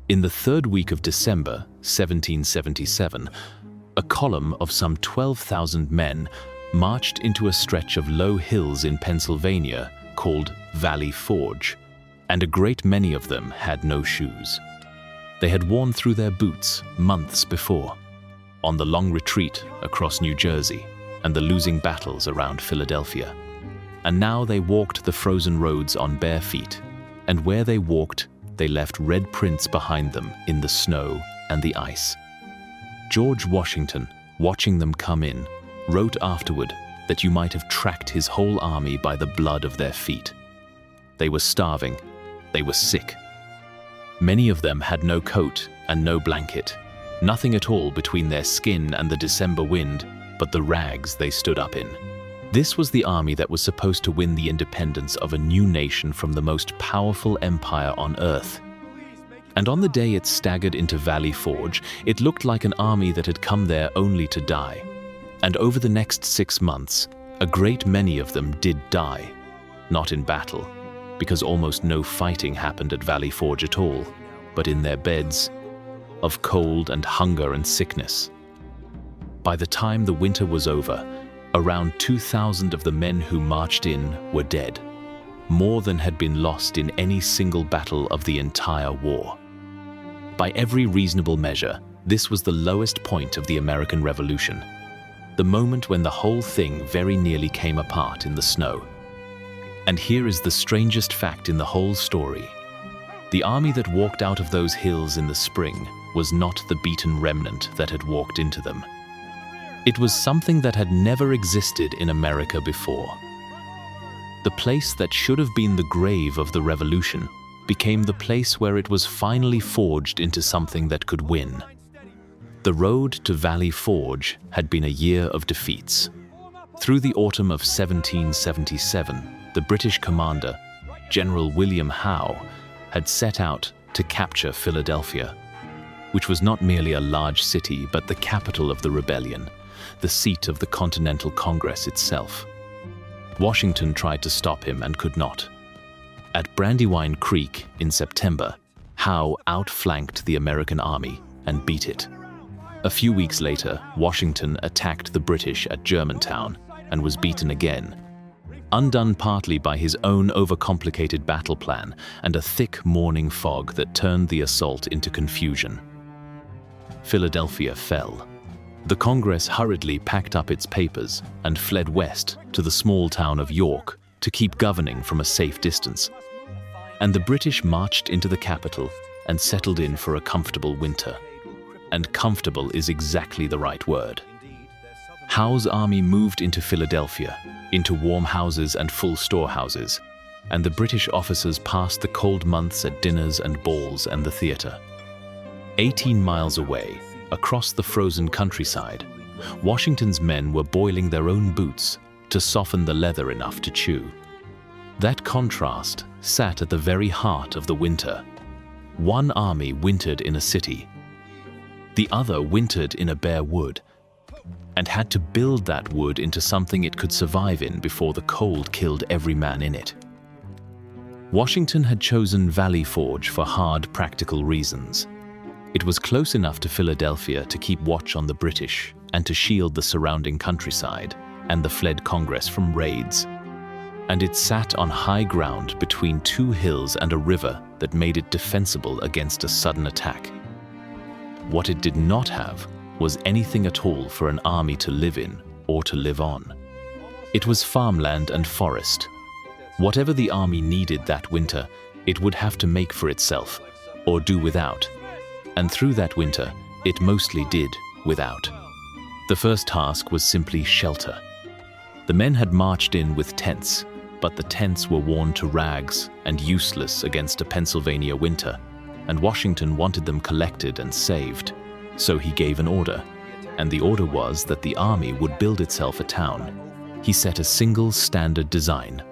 In the third week of December 1777, a column of some 12,000 men marched into a stretch of low hills in Pennsylvania called Valley Forge, and a great many of them had no shoes. They had worn through their boots months before, on the long retreat across New Jersey and the losing battles around Philadelphia. And now they walked the frozen roads on bare feet, and where they walked, they left red prints behind them in the snow and the ice. George Washington, watching them come in, wrote afterward that you might have tracked his whole army by the blood of their feet. They were starving, they were sick. Many of them had no coat and no blanket, nothing at all between their skin and the December wind but the rags they stood up in. This was the army that was supposed to win the independence of a new nation from the most powerful empire on earth. And on the day it staggered into Valley Forge, it looked like an army that had come there only to die. And over the next 6 months, a great many of them did die. Not in battle, because almost no fighting happened at Valley Forge at all, but in their beds, of cold and hunger and sickness. By the time the winter was over, around 2,000 of the men who marched in were dead, more than had been lost in any single battle of the entire war. By every reasonable measure, this was the lowest point of the American Revolution, the moment when the whole thing very nearly came apart in the snow. And here is the strangest fact in the whole story. The army that walked out of those hills in the spring was not the beaten remnant that had walked into them. It was something that had never existed in America before. The place that should have been the grave of the Revolution became the place where it was finally forged into something that could win. The road to Valley Forge had been a year of defeats. Through the autumn of 1777, the British commander, General William Howe, had set out to capture Philadelphia, which was not merely a large city but the capital of the rebellion, the seat of the Continental Congress itself. Washington tried to stop him and could not. At Brandywine Creek in September, Howe outflanked the American army and beat it. A few weeks later, Washington attacked the British at Germantown and was beaten again, undone partly by his own overcomplicated battle plan and a thick morning fog that turned the assault into confusion. Philadelphia fell. The Congress hurriedly packed up its papers and fled west to the small town of York to keep governing from a safe distance. And the British marched into the capital and settled in for a comfortable winter. And comfortable is exactly the right word. Howe's army moved into Philadelphia, into warm houses and full storehouses, and the British officers passed the cold months at dinners and balls and the theater. 18 miles away, across the frozen countryside, Washington's men were boiling their own boots to soften the leather enough to chew. That contrast sat at the very heart of the winter. One army wintered in a city. The other wintered in a bare wood, and had to build that wood into something it could survive in before the cold killed every man in it. Washington had chosen Valley Forge for hard, practical reasons. It was close enough to Philadelphia to keep watch on the British and to shield the surrounding countryside and the fled Congress from raids. And it sat on high ground between 2 hills and a river that made it defensible against a sudden attack. What it did not have was anything at all for an army to live in or to live on. It was farmland and forest. Whatever the army needed that winter, it would have to make for itself or do without. And through that winter, it mostly did without. The first task was simply shelter. The men had marched in with tents, but the tents were worn to rags and useless against a Pennsylvania winter, and Washington wanted them collected and saved. So he gave an order, and the order was that the army would build itself a town. He set a single standard design,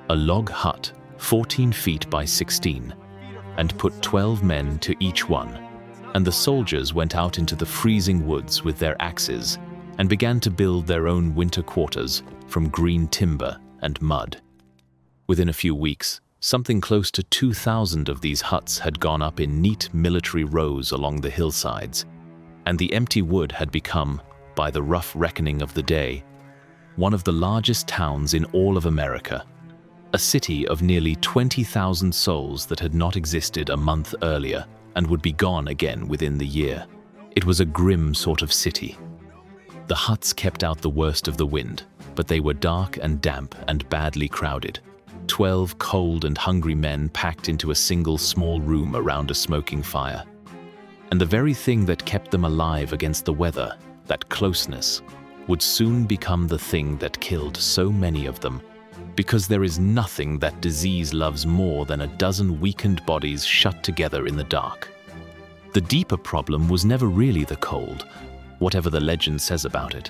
a log hut 14 feet by 16, and put 12 men to each one. And the soldiers went out into the freezing woods with their axes and began to build their own winter quarters from green timber and mud. Within a few weeks, Something close to 2,000 of these huts had gone up in neat military rows along the hillsides, and the empty wood had become, by the rough reckoning of the day, one of the largest towns in all of America, a city of nearly 20,000 souls that had not existed a month earlier and would be gone again within the year. It was a grim sort of city. The huts kept out the worst of the wind, but they were dark and damp and badly crowded. 12 cold and hungry men packed into a single small room around a smoking fire. And the very thing that kept them alive against the weather, that closeness, would soon become the thing that killed so many of them, because there is nothing that disease loves more than a dozen weakened bodies shut together in the dark. The deeper problem was never really the cold, whatever the legend says about it.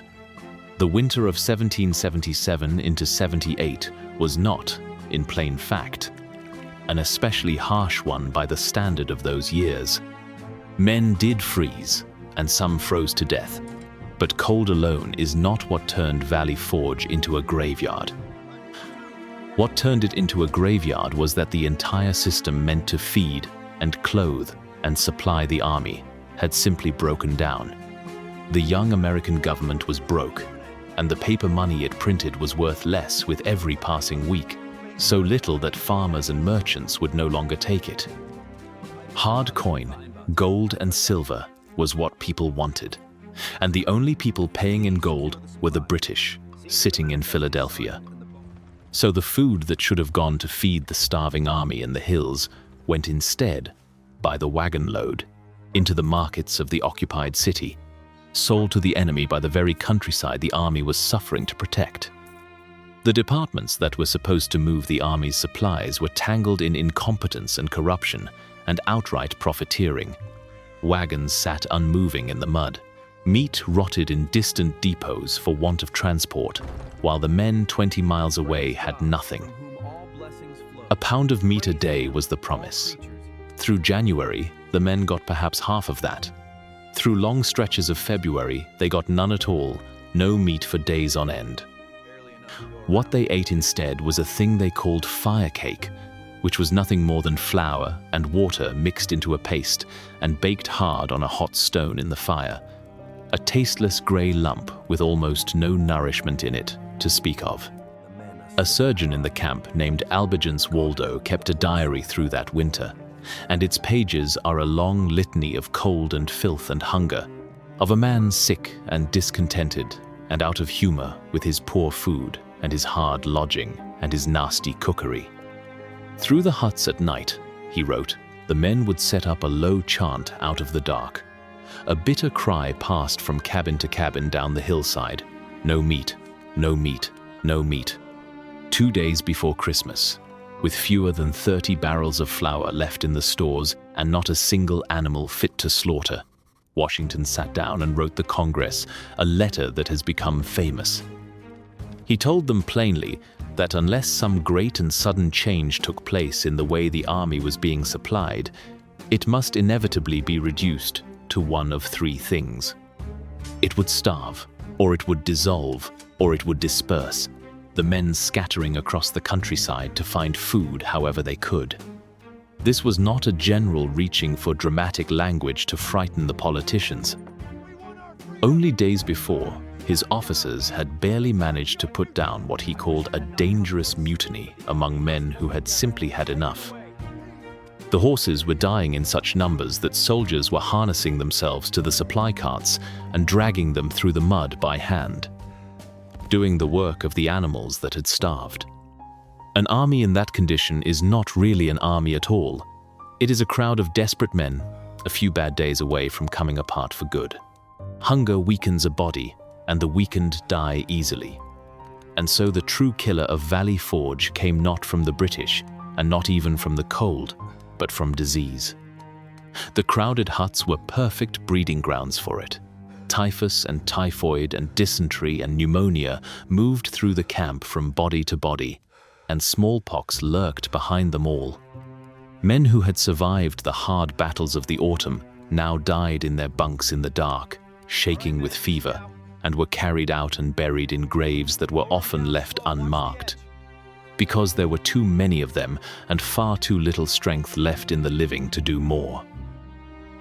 The winter of 1777 into 78 was not, in plain fact, an especially harsh one by the standard of those years. Men did freeze, and some froze to death, but cold alone is not what turned Valley Forge into a graveyard. What turned it into a graveyard was that the entire system meant to feed and clothe and supply the army had simply broken down. The young American government was broke, and the paper money it printed was worth less with every passing week, so little that farmers and merchants would no longer take it. Hard coin, gold and silver, was what people wanted, and the only people paying in gold were the British, sitting in Philadelphia. So the food that should have gone to feed the starving army in the hills went instead, by the wagon load, into the markets of the occupied city, sold to the enemy by the very countryside the army was suffering to protect. The departments that were supposed to move the army's supplies were tangled in incompetence and corruption and outright profiteering. Wagons sat unmoving in the mud. Meat rotted in distant depots for want of transport, while the men 20 miles away had nothing. A pound of meat a day was the promise. Through January, the men got perhaps half of that. Through long stretches of February, they got none at all, no meat for days on end. What they ate instead was a thing they called fire cake, which was nothing more than flour and water mixed into a paste and baked hard on a hot stone in the fire. A tasteless grey lump with almost no nourishment in it to speak of. A surgeon in the camp named Albigence Waldo kept a diary through that winter, and its pages are a long litany of cold and filth and hunger, of a man sick and discontented and out of humor with his poor food and his hard lodging and his nasty cookery. Through the huts at night, he wrote, the men would set up a low chant out of the dark. A bitter cry passed from cabin to cabin down the hillside. No meat, no meat, no meat. 2 days before Christmas, with fewer than 30 barrels of flour left in the stores and not a single animal fit to slaughter, Washington sat down and wrote the Congress a letter that has become famous. He told them plainly that unless some great and sudden change took place in the way the army was being supplied, it must inevitably be reduced to one of three things. It would starve, or it would dissolve, or it would disperse, the men scattering across the countryside to find food however they could. This was not a general reaching for dramatic language to frighten the politicians. Only days before, his officers had barely managed to put down what he called a dangerous mutiny among men who had simply had enough. The horses were dying in such numbers that soldiers were harnessing themselves to the supply carts and dragging them through the mud by hand, doing the work of the animals that had starved. An army in that condition is not really an army at all. It is a crowd of desperate men, a few bad days away from coming apart for good. Hunger weakens a body, and the weakened die easily. And so the true killer of Valley Forge came not from the British, and not even from the cold, but from disease. The crowded huts were perfect breeding grounds for it. Typhus and typhoid and dysentery and pneumonia moved through the camp from body to body, and smallpox lurked behind them all. Men who had survived the hard battles of the autumn now died in their bunks in the dark, shaking with fever, and were carried out and buried in graves that were often left unmarked. because there were too many of them and far too little strength left in the living to do more.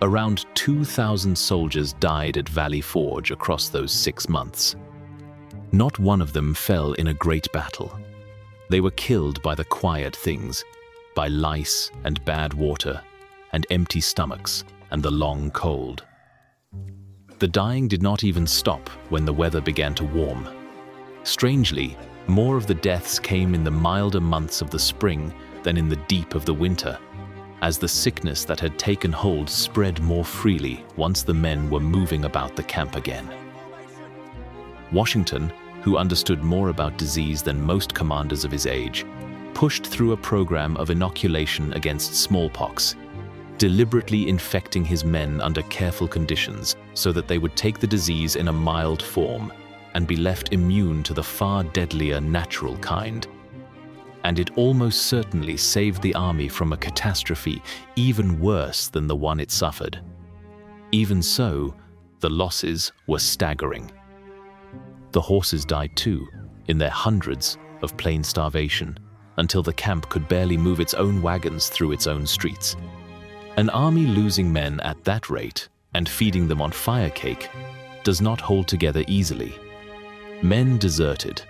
Around 2,000 soldiers died at Valley Forge across those 6 months. Not one of them fell in a great battle. They were killed by the quiet things, by lice and bad water, and empty stomachs and the long cold. The dying did not even stop when the weather began to warm. Strangely, more of the deaths came in the milder months of the spring than in the deep of the winter, as the sickness that had taken hold spread more freely once the men were moving about the camp again. Washington, who understood more about disease than most commanders of his age, pushed through a program of inoculation against smallpox, deliberately infecting his men under careful conditions so that they would take the disease in a mild form and be left immune to the far deadlier natural kind. And it almost certainly saved the army from a catastrophe even worse than the one it suffered. Even so, the losses were staggering. The horses died too, in their hundreds, of plain starvation, until the camp could barely move its own wagons through its own streets. An army losing men at that rate and feeding them on fire cake does not hold together easily. Men deserted.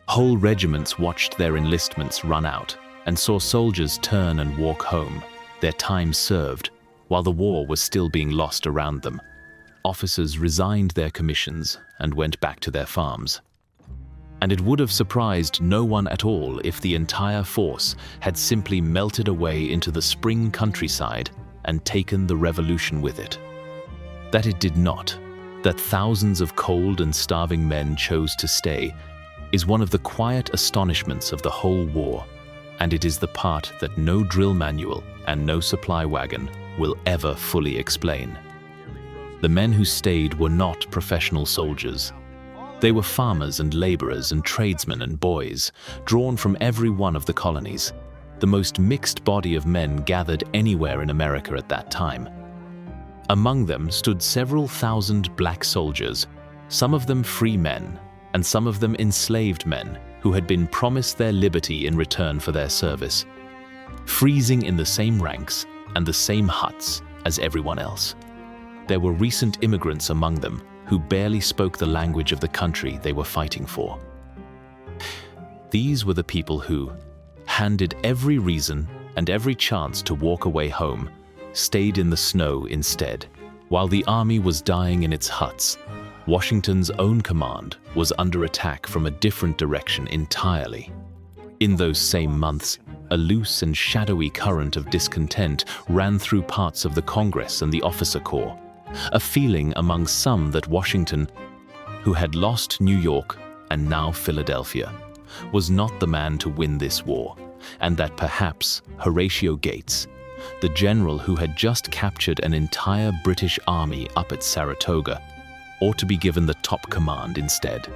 Whole regiments watched their enlistments run out and saw soldiers turn and walk home, their time served, while the war was still being lost around them. Officers resigned their commissions and went back to their farms. And it would have surprised no one at all if the entire force had simply melted away into the spring countryside and taken the revolution with it. That it did not, that thousands of cold and starving men chose to stay, is one of the quiet astonishments of the whole war, and it is the part that no drill manual and no supply wagon will ever fully explain. The men who stayed were not professional soldiers. They were farmers and laborers and tradesmen and boys, drawn from every one of the colonies, the most mixed body of men gathered anywhere in America at that time. Among them stood several thousand black soldiers, some of them free men, and some of them enslaved men who had been promised their liberty in return for their service, freezing in the same ranks and the same huts as everyone else. There were recent immigrants among them who barely spoke the language of the country they were fighting for. These were the people who, handed every reason and every chance to walk away home, stayed in the snow instead. While the army was dying in its huts, Washington's own command was under attack from a different direction entirely. In those same months, a loose and shadowy current of discontent ran through parts of the Congress and the officer corps, a feeling among some that Washington, who had lost New York and now Philadelphia, was not the man to win this war, and that perhaps Horatio Gates, the general who had just captured an entire British army up at Saratoga, ought to be given the top command instead.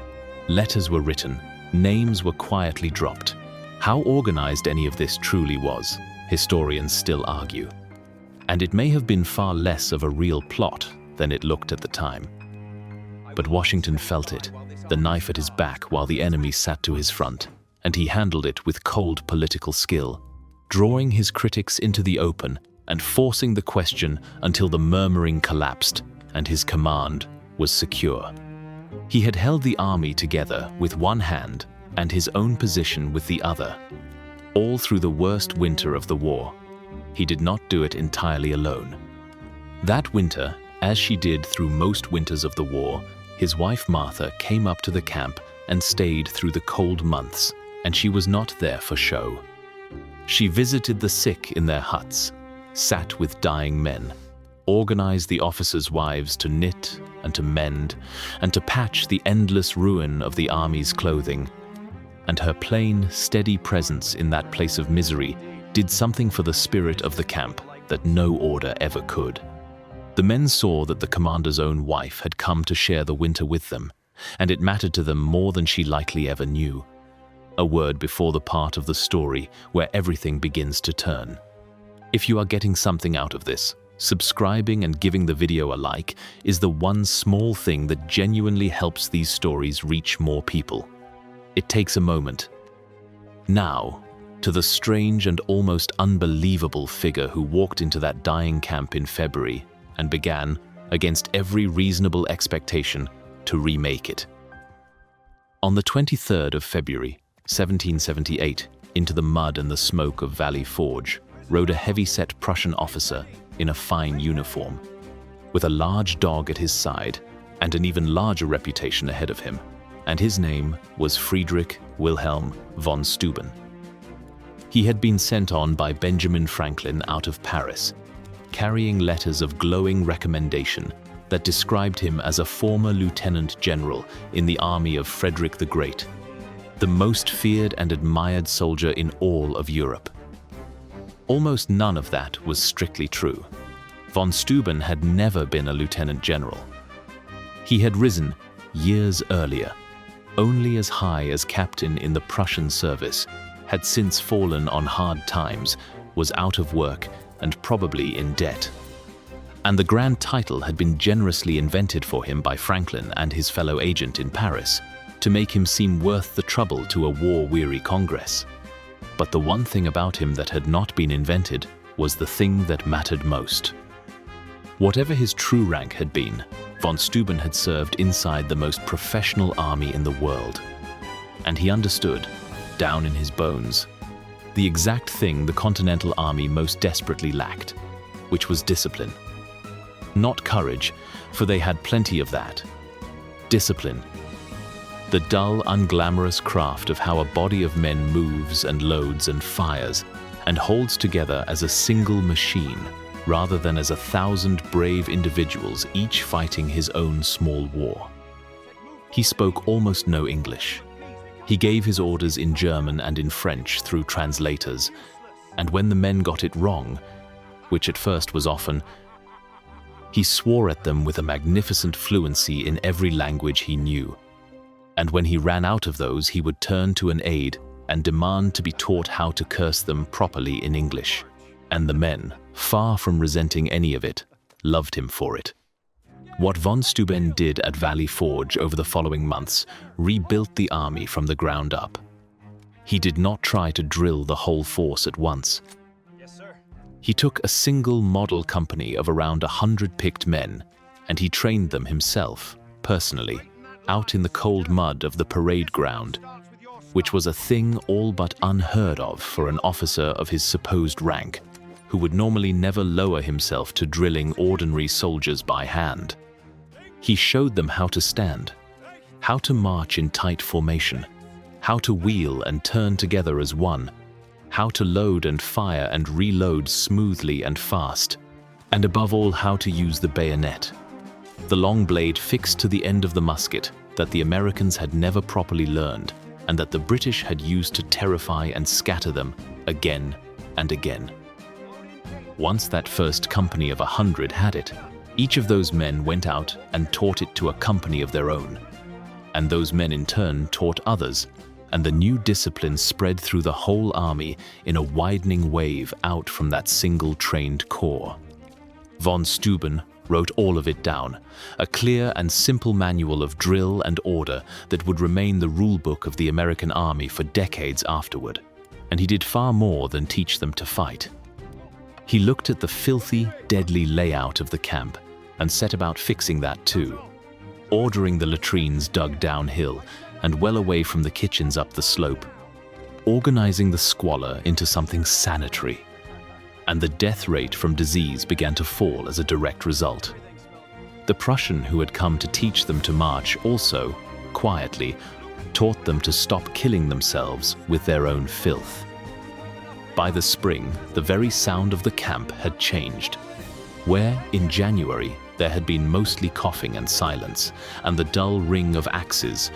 Letters were written, names were quietly dropped. How organized any of this truly was, historians still argue. And it may have been far less of a real plot than it looked at the time. But Washington felt it, the knife at his back while the enemy sat to his front, and he handled it with cold political skill, drawing his critics into the open and forcing the question until the murmuring collapsed and his command was secure. He had held the army together with one hand and his own position with the other, all through the worst winter of the war. He did not do it entirely alone. That winter, as she did through most winters of the war, his wife Martha came up to the camp and stayed through the cold months, and she was not there for show. She visited the sick in their huts, sat with dying men, organized the officers' wives to knit and to mend and to patch the endless ruin of the army's clothing. And her plain, steady presence in that place of misery did something for the spirit of the camp that no order ever could. The men saw that the commander's own wife had come to share the winter with them, and it mattered to them more than she likely ever knew. A word before the part of the story where everything begins to turn. If you are getting something out of this, subscribing and giving the video a like is the one small thing that genuinely helps these stories reach more people. It takes a moment. Now, to the strange and almost unbelievable figure who walked into that dying camp in February and began, against every reasonable expectation, to remake it. On the 23rd of February, 1778, into the mud and the smoke of Valley Forge, rode a heavy-set Prussian officer in a fine uniform, with a large dog at his side and an even larger reputation ahead of him, and his name was Friedrich Wilhelm von Steuben. He had been sent on by Benjamin Franklin out of Paris, carrying letters of glowing recommendation that described him as a former lieutenant general in the army of Frederick the Great, the most feared and admired soldier in all of Europe. Almost none of that was strictly true. Von Steuben had never been a lieutenant general. He had risen, years earlier, only as high as captain in the Prussian service, had since fallen on hard times, was out of work, and probably in debt. And the grand title had been generously invented for him by Franklin and his fellow agent in Paris to make him seem worth the trouble to a war-weary Congress. But the one thing about him that had not been invented was the thing that mattered most. Whatever his true rank had been, von Steuben had served inside the most professional army in the world. And he understood, down in his bones, the exact thing the Continental Army most desperately lacked, which was discipline. Not courage, for they had plenty of that. Discipline. The dull, unglamorous craft of how a body of men moves and loads and fires and holds together as a single machine, rather than as 1,000 brave individuals, each fighting his own small war. He spoke almost no English. He gave his orders in German and in French through translators, and when the men got it wrong, which at first was often, he swore at them with a magnificent fluency in every language he knew. And when he ran out of those, he would turn to an aide and demand to be taught how to curse them properly in English. And the men, far from resenting any of it, loved him for it. What von Steuben did at Valley Forge over the following months rebuilt the army from the ground up. He did not try to drill the whole force at once. Yes, sir. He took a single model company of around 100 picked men, and he trained them himself, personally, out in the cold mud of the parade ground, which was a thing all but unheard of for an officer of his supposed rank, who would normally never lower himself to drilling ordinary soldiers by hand. He showed them how to stand, how to march in tight formation, how to wheel and turn together as one, how to load and fire and reload smoothly and fast, and above all how to use the bayonet, the long blade fixed to the end of the musket that the Americans had never properly learned and that the British had used to terrify and scatter them again and again. Once that first company of 100 had it, each of those men went out and taught it to a company of their own. And those men in turn taught others, and the new discipline spread through the whole army in a widening wave out from that single trained corps. Von Steuben wrote all of it down, a clear and simple manual of drill and order that would remain the rule book of the American army for decades afterward. And he did far more than teach them to fight. He looked at the filthy, deadly layout of the camp and set about fixing that too, ordering the latrines dug downhill and well away from the kitchens up the slope, organizing the squalor into something sanitary, and the death rate from disease began to fall as a direct result. The Prussian who had come to teach them to march also, quietly, taught them to stop killing themselves with their own filth. By the spring, the very sound of the camp had changed. Where, in January, there had been mostly coughing and silence, and the dull ring of axes,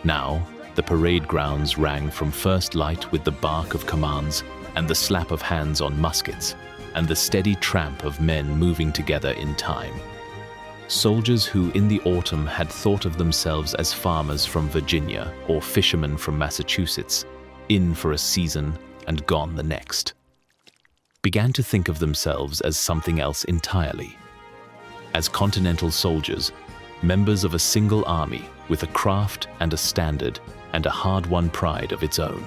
now the parade grounds rang from first light with the bark of commands and the slap of hands on muskets, and the steady tramp of men moving together in time. Soldiers who in the autumn had thought of themselves as farmers from Virginia or fishermen from Massachusetts, in for a season and gone the next, began to think of themselves as something else entirely. As continental soldiers, members of a single army with a craft and a standard and a hard-won pride of its own.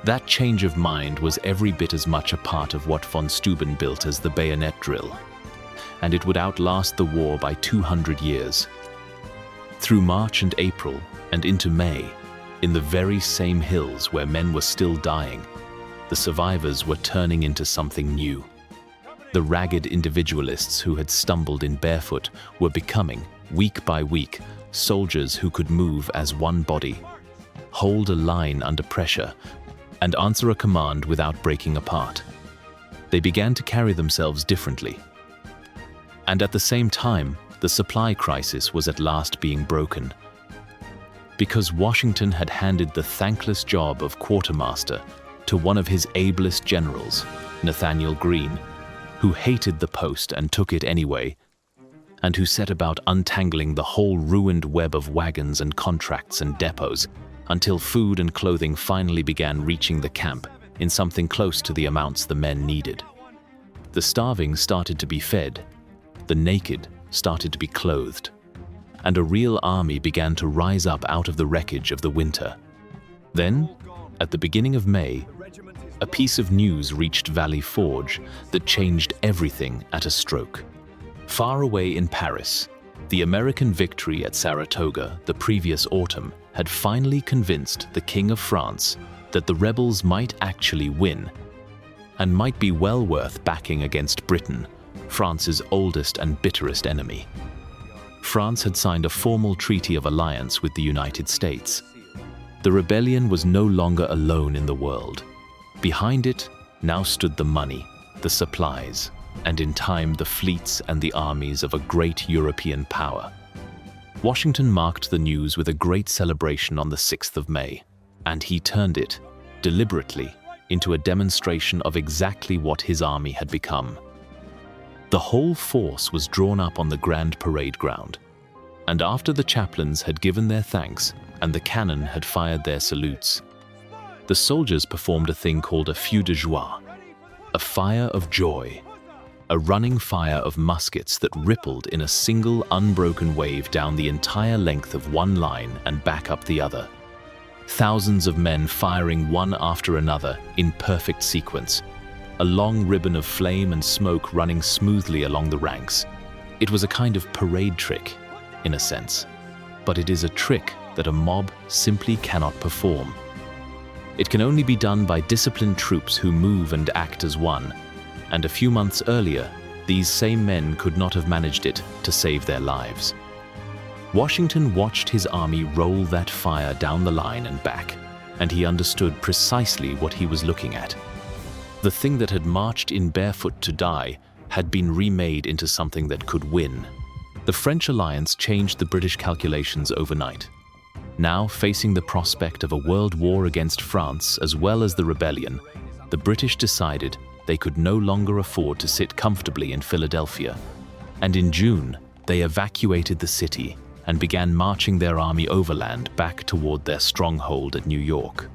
That change of mind was every bit as much a part of what von Steuben built as the bayonet drill, and it would outlast the war by 200 years. Through March and April, and into May, in the very same hills where men were still dying, the survivors were turning into something new. The ragged individualists who had stumbled in barefoot were becoming, week by week, soldiers who could move as one body, hold a line under pressure, and answer a command without breaking apart. They began to carry themselves differently. And at the same time, the supply crisis was at last being broken. Because Washington had handed the thankless job of quartermaster to one of his ablest generals, Nathaniel Greene, who hated the post and took it anyway, and who set about untangling the whole ruined web of wagons and contracts and depots until food and clothing finally began reaching the camp in something close to the amounts the men needed. The starving started to be fed, the naked started to be clothed, and a real army began to rise up out of the wreckage of the winter. Then, at the beginning of May, a piece of news reached Valley Forge that changed everything at a stroke. Far away in Paris, the American victory at Saratoga the previous autumn had finally convinced the King of France that the rebels might actually win and might be well worth backing against Britain, France's oldest and bitterest enemy. France had signed a formal treaty of alliance with the United States. The rebellion was no longer alone in the world. Behind it now stood the money, the supplies, and in time the fleets and the armies of a great European power. Washington marked the news with a great celebration on the 6th of May, and he turned it, deliberately, into a demonstration of exactly what his army had become. The whole force was drawn up on the Grand Parade ground, and after the chaplains had given their thanks and the cannon had fired their salutes, the soldiers performed a thing called a feu de joie, a fire of joy, a running fire of muskets that rippled in a single unbroken wave down the entire length of one line and back up the other. Thousands of men firing one after another in perfect sequence, a long ribbon of flame and smoke running smoothly along the ranks. It was a kind of parade trick, in a sense, but it is a trick that a mob simply cannot perform. It can only be done by disciplined troops who move and act as one, and a few months earlier, these same men could not have managed it to save their lives. Washington watched his army roll that fire down the line and back, and he understood precisely what he was looking at. The thing that had marched in barefoot to die had been remade into something that could win. The French alliance changed the British calculations overnight. Now, facing the prospect of a world war against France as well as the rebellion, the British decided they could no longer afford to sit comfortably in Philadelphia, and in June, they evacuated the city and began marching their army overland back toward their stronghold at New York.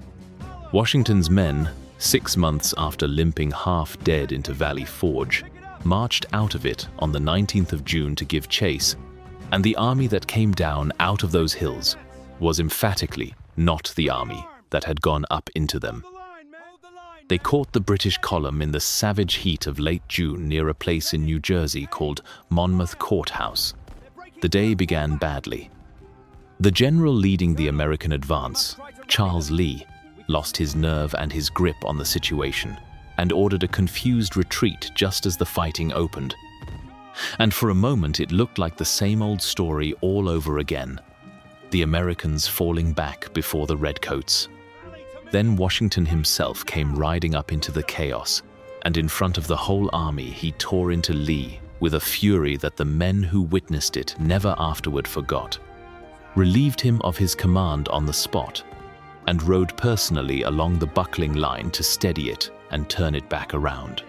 Washington's men, 6 months after limping half dead into Valley Forge, marched out of it on the 19th of June to give chase, and the army that came down out of those hills was emphatically not the army that had gone up into them. They caught the British column in the savage heat of late June near a place in New Jersey called Monmouth Courthouse. The day began badly. The general leading the American advance, Charles Lee, lost his nerve and his grip on the situation and ordered a confused retreat just as the fighting opened. And for a moment it looked like the same old story all over again, the Americans falling back before the redcoats. Then Washington himself came riding up into the chaos, and in front of the whole army he tore into Lee with a fury that the men who witnessed it never afterward forgot, relieved him of his command on the spot, and rode personally along the buckling line to steady it and turn it back around.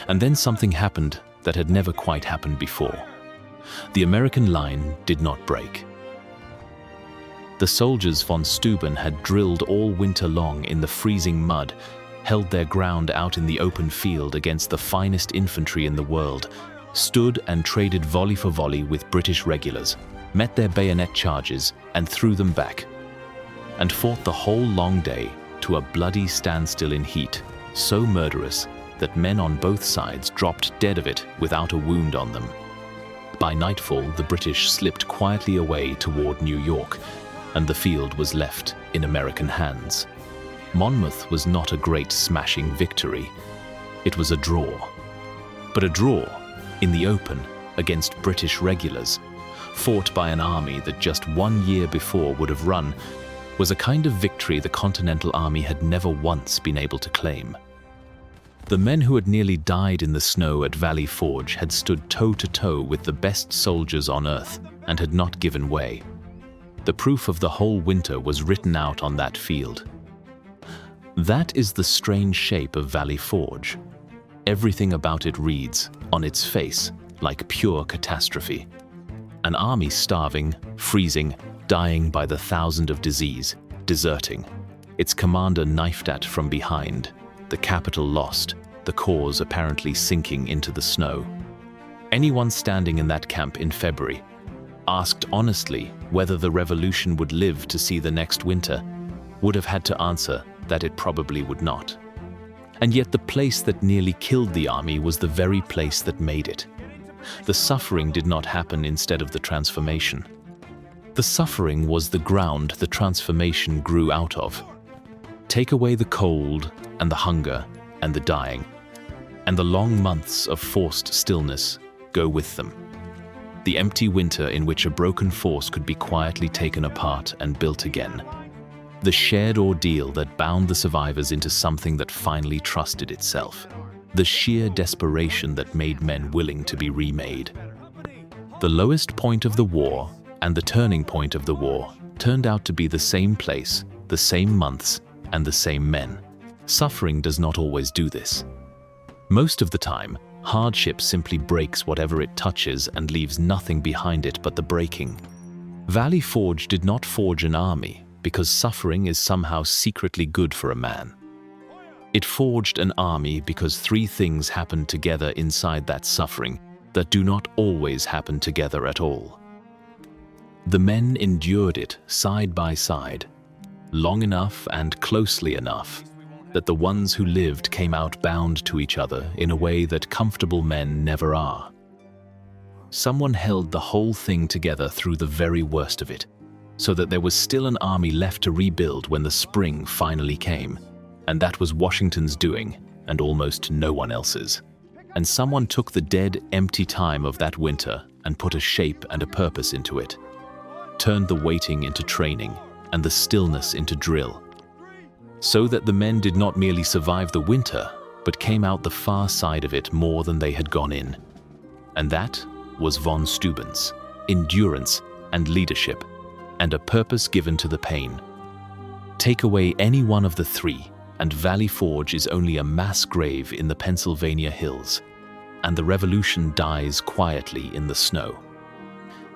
And then something happened that had never quite happened before. The American line did not break. The soldiers von Steuben had drilled all winter long in the freezing mud, held their ground out in the open field against the finest infantry in the world, stood and traded volley for volley with British regulars, met their bayonet charges and threw them back, and fought the whole long day to to a bloody standstill in heat, so murderous that men on both sides dropped dead of it without a wound on them. By nightfall, the British slipped quietly away toward New York, and the field was left in American hands. Monmouth was not a great smashing victory. It was a draw. But a draw in the open against British regulars, fought by an army that just 1 year before would have run, was a kind of victory the Continental Army had never once been able to claim. The men who had nearly died in the snow at Valley Forge had stood toe-to-toe with the best soldiers on earth and had not given way. The proof of the whole winter was written out on that field. That is the strange shape of Valley Forge. Everything about it reads, on its face, like pure catastrophe. An army starving, freezing, dying by the thousand of disease, deserting. Its commander knifed at from behind. The capital lost, the cause apparently sinking into the snow. Anyone standing in that camp in February, asked honestly whether the revolution would live to see the next winter, would have had to answer that it probably would not. And yet the place that nearly killed the army was the very place that made it. The suffering did not happen instead of the transformation. The suffering was the ground the transformation grew out of. Take away the cold and the hunger and the dying, and the long months of forced stillness go with them. The empty winter in which a broken force could be quietly taken apart and built again. The shared ordeal that bound the survivors into something that finally trusted itself. The sheer desperation that made men willing to be remade. The lowest point of the war and the turning point of the war turned out to be the same place, the same months, and the same men. Suffering does not always do this. Most of the time, hardship simply breaks whatever it touches and leaves nothing behind it but the breaking. Valley Forge did not forge an army because suffering is somehow secretly good for a man. It forged an army because 3 things happened together inside that suffering that do not always happen together at all. The men endured it side by side, long enough and closely enough that the ones who lived came out bound to each other in a way that comfortable men never are. Someone held the whole thing together through the very worst of it, so that there was still an army left to rebuild when the spring finally came, and that was Washington's doing, and almost no one else's. And someone took the dead, empty time of that winter and put a shape and a purpose into it, turned the waiting into training, and the stillness into drill, so that the men did not merely survive the winter, but came out the far side of it more than they had gone in. And that was von Steuben's endurance and leadership, and a purpose given to the pain. Take away any one of the 3, and Valley Forge is only a mass grave in the Pennsylvania hills, and the revolution dies quietly in the snow.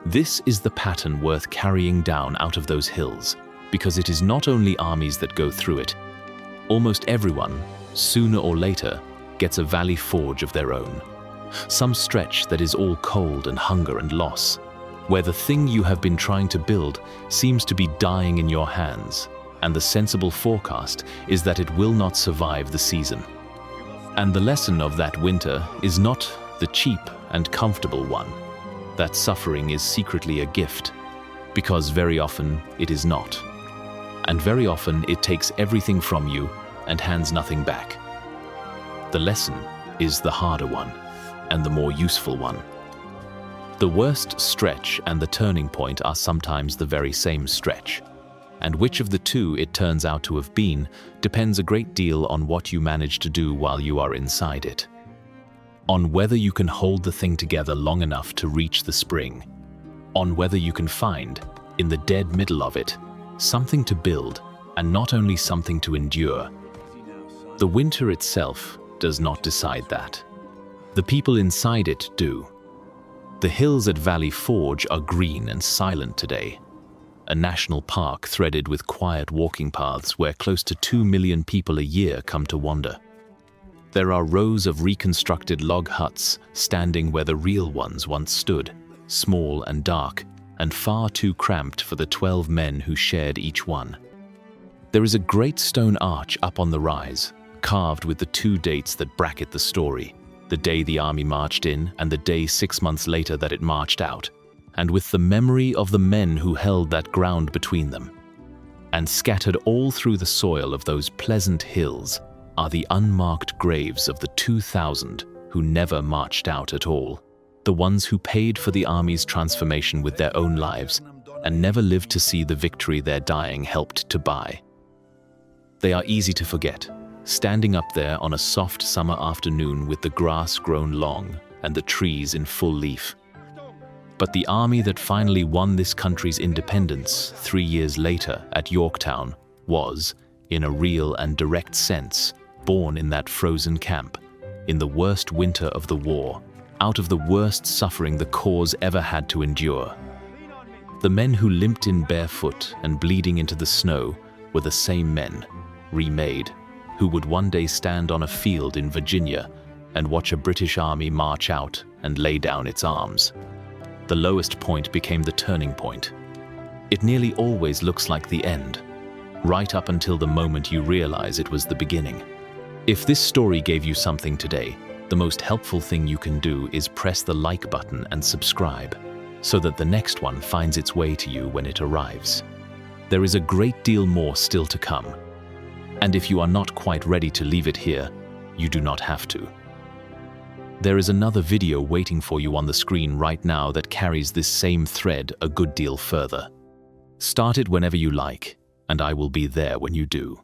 This is the pattern worth carrying down out of those hills, because it is not only armies that go through it. Almost everyone, sooner or later, gets a Valley Forge of their own. Some stretch that is all cold and hunger and loss, where the thing you have been trying to build seems to be dying in your hands, and the sensible forecast is that it will not survive the season. And the lesson of that winter is not the cheap and comfortable one, that suffering is secretly a gift, because very often it is not. And very often it takes everything from you and hands nothing back. The lesson is the harder one, and the more useful one. The worst stretch and the turning point are sometimes the very same stretch, and which of the 2 it turns out to have been depends a great deal on what you manage to do while you are inside it. On whether you can hold the thing together long enough to reach the spring, on whether you can find, in the dead middle of it, something to build, and not only something to endure. The winter itself does not decide that. The people inside it do. The hills at Valley Forge are green and silent today, a national park threaded with quiet walking paths where close to 2 million people a year come to wander. There are rows of reconstructed log huts standing where the real ones once stood, small and dark, and far too cramped for the 12 men who shared each one. There is a great stone arch up on the rise, carved with the two dates that bracket the story, the day the army marched in and the day 6 months later that it marched out, and with the memory of the men who held that ground between them. And scattered all through the soil of those pleasant hills are the unmarked graves of the 2,000 who never marched out at all, the ones who paid for the army's transformation with their own lives and never lived to see the victory their dying helped to buy. They are easy to forget, standing up there on a soft summer afternoon with the grass grown long and the trees in full leaf. But the army that finally won this country's independence 3 years later at Yorktown was, in a real and direct sense, born in that frozen camp, in the worst winter of the war, out of the worst suffering the cause ever had to endure. The men who limped in barefoot and bleeding into the snow were the same men, remade, who would one day stand on a field in Virginia and watch a British army march out and lay down its arms. The lowest point became the turning point. It nearly always looks like the end, right up until the moment you realize it was the beginning. If this story gave you something today, the most helpful thing you can do is press the like button and subscribe, so that the next one finds its way to you when it arrives. There is a great deal more still to come. And if you are not quite ready to leave it here, you do not have to. There is another video waiting for you on the screen right now that carries this same thread a good deal further. Start it whenever you like, and I will be there when you do.